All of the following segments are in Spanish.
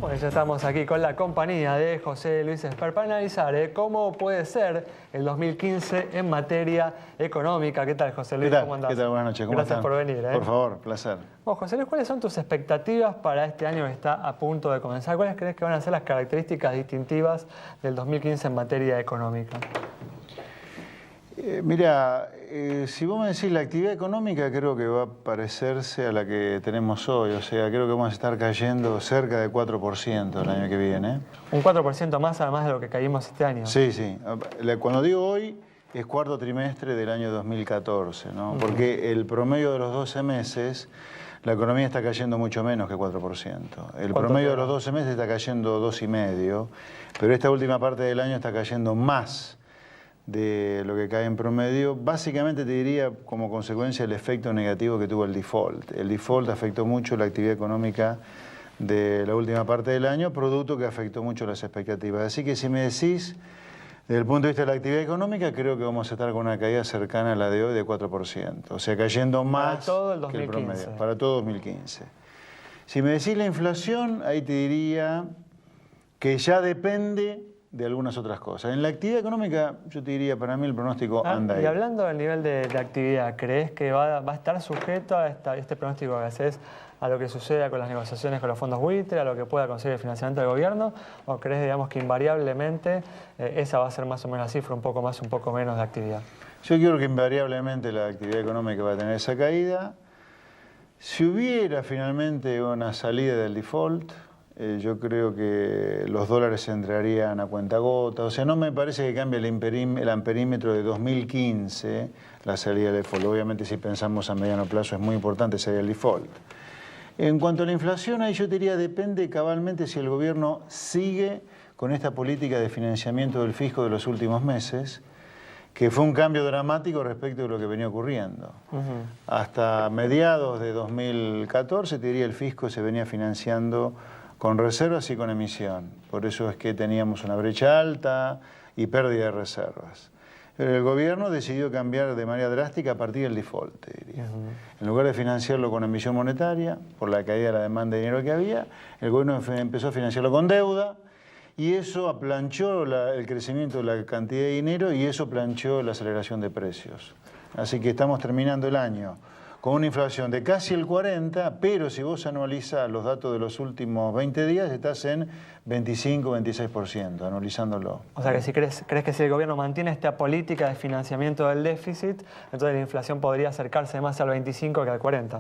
Bueno, ya estamos aquí con la compañía de José Luis Esper para analizar cómo puede ser el 2015 en materia económica. ¿Qué tal, José Luis? ¿Qué tal? ¿Cómo andás? ¿Qué tal? Buenas noches. ¿Cómo Gracias están? por venir. Por favor, placer. Bueno, José Luis, ¿cuáles son tus expectativas para este año que está a punto de comenzar? ¿Cuáles crees que van a ser las características distintivas del 2015 en materia económica? Mira, si vos me decís la actividad económica, creo que va a parecerse a la que tenemos hoy. O sea, creo que vamos a estar cayendo cerca del 4% el año que viene. Un 4% más además de lo que caímos este año. Sí, sí. Cuando digo hoy, es cuarto trimestre del año 2014, ¿no? Porque el promedio de los 12 meses, la economía está cayendo mucho menos que 4%. El promedio de los 12 meses está cayendo 2,5%, pero esta última parte del año está cayendo más de lo que cae en promedio. Básicamente te diría como consecuencia el efecto negativo que tuvo el default. El default afectó mucho la actividad económica de la última parte del año, producto que afectó mucho las expectativas. Así que si me decís, desde el punto de vista de la actividad económica, creo que vamos a estar con una caída cercana a la de hoy de 4%. O sea, cayendo más que el promedio. Para todo 2015. Si me decís la inflación, ahí te diría que ya depende de algunas otras cosas. En la actividad económica, yo te diría, para mí el pronóstico anda ahí. Y hablando del nivel de actividad, ¿crees que va a estar sujeto a este pronóstico que haces a lo que suceda con las negociaciones con los fondos buitre, a lo que pueda conseguir el financiamiento del gobierno? ¿O crees, digamos, que invariablemente esa va a ser más o menos la cifra, un poco más, un poco menos de actividad? Yo creo que invariablemente la actividad económica va a tener esa caída. Si hubiera finalmente una salida del default, yo creo que los dólares entrarían a cuentagotas. O sea, no me parece que cambie el amperímetro de 2015 la salida del default. Obviamente, si pensamos a mediano plazo, es muy importante salir del default. En cuanto a la inflación, ahí yo te diría, depende cabalmente si el gobierno sigue con esta política de financiamiento del fisco de los últimos meses, que fue un cambio dramático respecto de lo que venía ocurriendo. Hasta mediados de 2014, te diría, el fisco se venía financiando con reservas y con emisión. Por eso es que teníamos una brecha alta y pérdida de reservas. Pero el gobierno decidió cambiar de manera drástica a partir del default, te diría. En lugar de financiarlo con emisión monetaria, por la caída de la demanda de dinero que había, el gobierno empezó a financiarlo con deuda, y eso aplanchó el crecimiento de la cantidad de dinero y eso planchó la aceleración de precios. Así que estamos terminando el año con una inflación de casi el 40%, pero si vos anualizás los datos de los últimos 20 días, estás en 25-26%, anualizándolo. O sea, que si crees que si el gobierno mantiene esta política de financiamiento del déficit, entonces la inflación podría acercarse más al 25 que al 40%.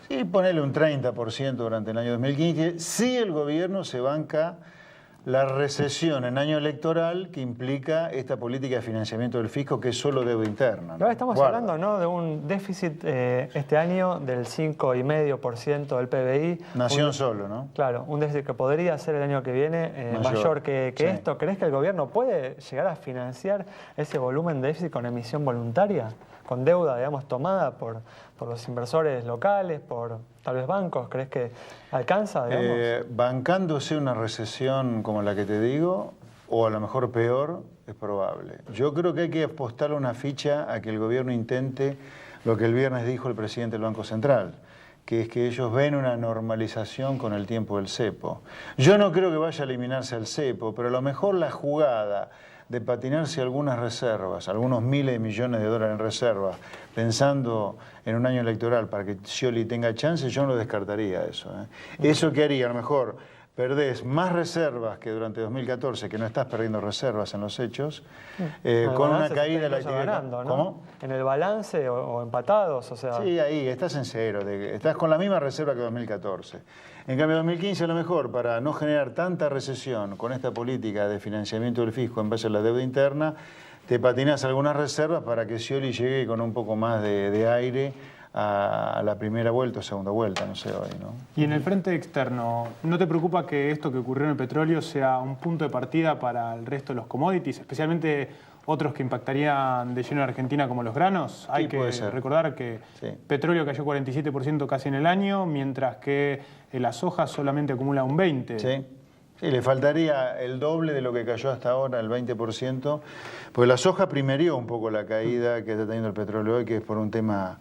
Sí, ponele un 30% durante el año 2015, si el gobierno se banca la recesión en año electoral que implica esta política de financiamiento del fisco, que es solo deuda interna, ¿no? Ahora estamos hablando, ¿no?, de un déficit este año del 5,5% del PBI. Nación solo, ¿no? Claro, un déficit que podría ser el año que viene mayor que sí. esto. ¿Crees que el gobierno puede llegar a financiar ese volumen de déficit con emisión voluntaria? Con deuda, digamos, tomada por los inversores locales, por tal vez bancos. ¿Crees que alcanza, digamos? Bancándose una recesión como la que te digo, o a lo mejor peor, es probable. Yo creo que hay que apostar una ficha a que el gobierno intente lo que el viernes dijo el presidente del Banco Central, que es que ellos ven una normalización con el tiempo del cepo. Yo no creo que vaya a eliminarse el cepo, pero a lo mejor la jugada de patinarse algunas reservas, algunos miles de millones de dólares en reservas, pensando en un año electoral para que Scioli tenga chance, yo no lo descartaría eso. ¿Eso qué haría? A lo mejor perdés más reservas que durante 2014, que no estás perdiendo reservas en los hechos, con una caída de la actividad. Ganando, ¿no? ¿Cómo? En el balance o empatados, o sea. Sí, ahí, estás en cero, estás con la misma reserva que 2014. En cambio, 2015 a lo mejor, para no generar tanta recesión con esta política de financiamiento del fisco en base a la deuda interna, te patinas algunas reservas para que Scioli llegue con un poco más de aire a la primera vuelta o segunda vuelta, no sé hoy, ¿no? Y en el frente externo, ¿no te preocupa que esto que ocurrió en el petróleo sea un punto de partida para el resto de los commodities, especialmente otros que impactarían de lleno a Argentina como los granos? Hay que recordar que petróleo cayó 47% casi en el año, mientras que la soja solamente acumula un 20%. Sí, le faltaría el doble de lo que cayó hasta ahora, el 20%, porque la soja primerió un poco la caída que está teniendo el petróleo hoy, que es por un tema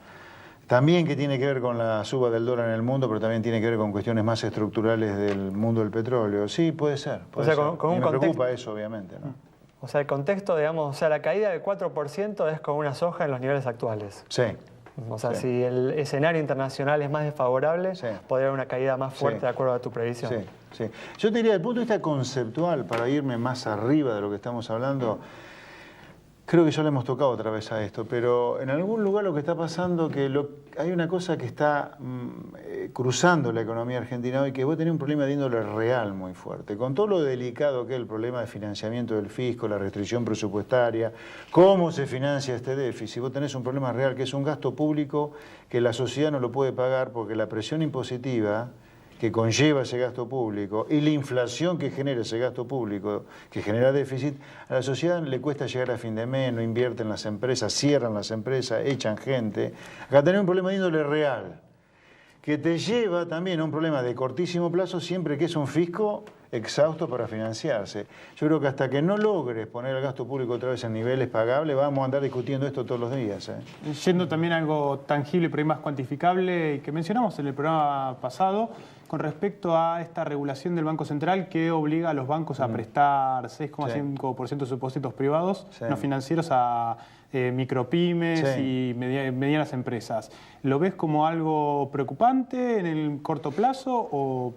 También que tiene que ver con la suba del dólar en el mundo, pero también tiene que ver con cuestiones más estructurales del mundo del petróleo. Sí, puede ser. O sea, con un me contexto... preocupa eso, obviamente, ¿no? O sea, el contexto, digamos, o sea, la caída del 4% es con una soja en los niveles actuales. Sí. O sea, sí. si el escenario internacional es más desfavorable, Sí. podría haber una caída más fuerte Sí. de acuerdo a tu previsión. Sí, sí. Yo te diría, desde el punto de vista conceptual, para irme más arriba de lo que estamos hablando, creo que ya le hemos tocado otra vez a esto, pero en algún lugar lo que está pasando, hay una cosa que está cruzando la economía argentina hoy, que vos tenés un problema de índole real muy fuerte. Con todo lo delicado que es el problema de financiamiento del fisco, la restricción presupuestaria, cómo se financia este déficit, vos tenés un problema real que es un gasto público que la sociedad no lo puede pagar porque la presión impositiva que conlleva ese gasto público y la inflación que genera ese gasto público, que genera déficit, a la sociedad le cuesta llegar a fin de mes, no invierten las empresas, cierran las empresas, echan gente. Acá tenés un problema de índole real, que te lleva también a un problema de cortísimo plazo siempre que es un fisco exhausto para financiarse. Yo creo que hasta que no logres poner el gasto público otra vez en niveles pagables, vamos a andar discutiendo esto todos los días. Yendo también a algo tangible pero más cuantificable que mencionamos en el programa pasado, con respecto a esta regulación del Banco Central que obliga a los bancos a prestar 6,5% de sus depósitos privados no financieros a micropymes y medianas empresas. ¿Lo ves como algo preocupante en el corto plazo o...?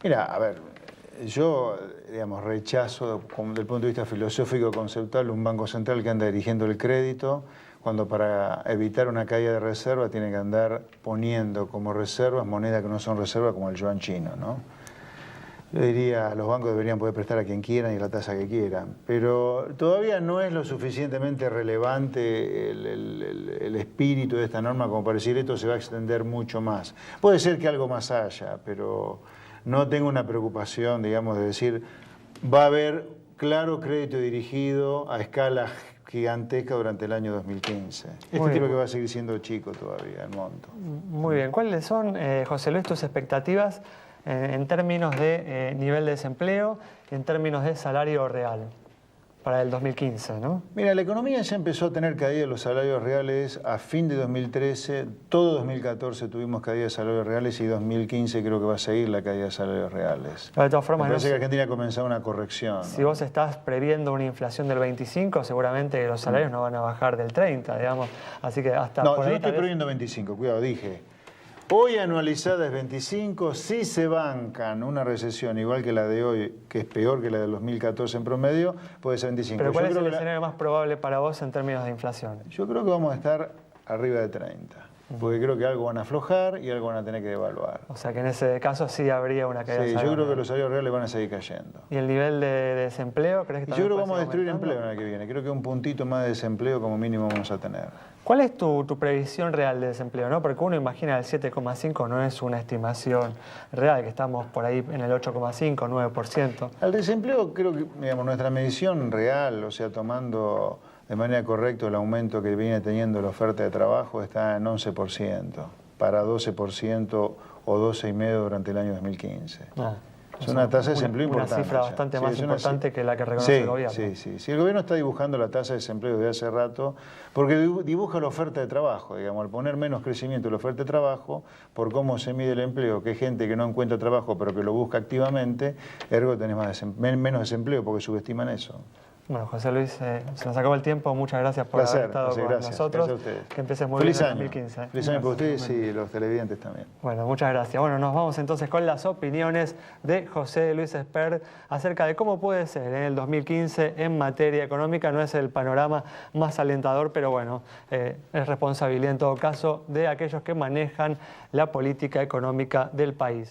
Mira, a ver, yo, digamos, rechazo desde el punto de vista filosófico conceptual un Banco Central que anda dirigiendo el crédito cuando para evitar una caída de reserva tiene que andar poniendo como reservas monedas que no son reservas como el yuan chino, ¿no? Yo diría, los bancos deberían poder prestar a quien quieran y a la tasa que quieran, pero todavía no es lo suficientemente relevante el espíritu de esta norma como para decir esto se va a extender mucho más. Puede ser que algo más haya, pero no tengo una preocupación, digamos, de decir va a haber claro crédito dirigido a escala gigantesca durante el año 2015. Creo que va a seguir siendo chico todavía el monto. Muy bien. ¿Cuáles son, José Luis, tus expectativas en términos de nivel de desempleo y en términos de salario real para el 2015, ¿no? Mira, la economía ya empezó a tener caída de los salarios reales a fin de 2013. Todo 2014 tuvimos caída de salarios reales y 2015 creo que va a seguir la caída de salarios reales. Pero de todas formas, me parece que Argentina ha comenzado una corrección. Si vos estás previendo una inflación del 25, seguramente los salarios no van a bajar del 30, digamos. Así que hasta no, por yo ahí no estoy previendo 25, cuidado, dije. Hoy anualizada es 25, si se bancan una recesión igual que la de hoy, que es peor que la del 2014 en promedio, puede ser 25. ¿Pero cuál es el escenario más probable para vos en términos de inflación? Yo creo que vamos a estar arriba de 30, porque creo que algo van a aflojar y algo van a tener que devaluar. O sea que en ese caso sí habría una caída. Sí, yo creo que los salarios reales van a seguir cayendo. ¿Y el nivel de desempleo crees que yo creo que vamos a destruir empleo el año que viene. Creo que un puntito más de desempleo como mínimo vamos a tener. ¿Cuál es tu previsión real de desempleo? ¿No? Porque uno imagina el 7,5 no es una estimación real, que estamos por ahí en el 8,5, 9%. Al desempleo creo que, digamos, nuestra medición real, o sea, tomando de manera correcta el aumento que viene teniendo la oferta de trabajo, está en 11%, para 12% o 12,5% durante el año 2015. Es una tasa de desempleo importante. Una cifra bastante más importante que la que reconoce el gobierno. Sí. El gobierno está dibujando la tasa de desempleo desde hace rato, porque dibuja la oferta de trabajo, digamos, al poner menos crecimiento en la oferta de trabajo, por cómo se mide el empleo, que hay gente que no encuentra trabajo pero que lo busca activamente, ergo tenés menos desempleo porque subestiman eso. Bueno, José Luis, se nos acabó el tiempo. Muchas gracias por haber estado con nosotros. Gracias a ustedes. Que empieces muy bien en 2015. Feliz año para ustedes y los televidentes también. Bueno, muchas gracias. Bueno, nos vamos entonces con las opiniones de José Luis Espert acerca de cómo puede ser en el 2015 en materia económica. No es el panorama más alentador, pero bueno, es responsabilidad en todo caso de aquellos que manejan la política económica del país.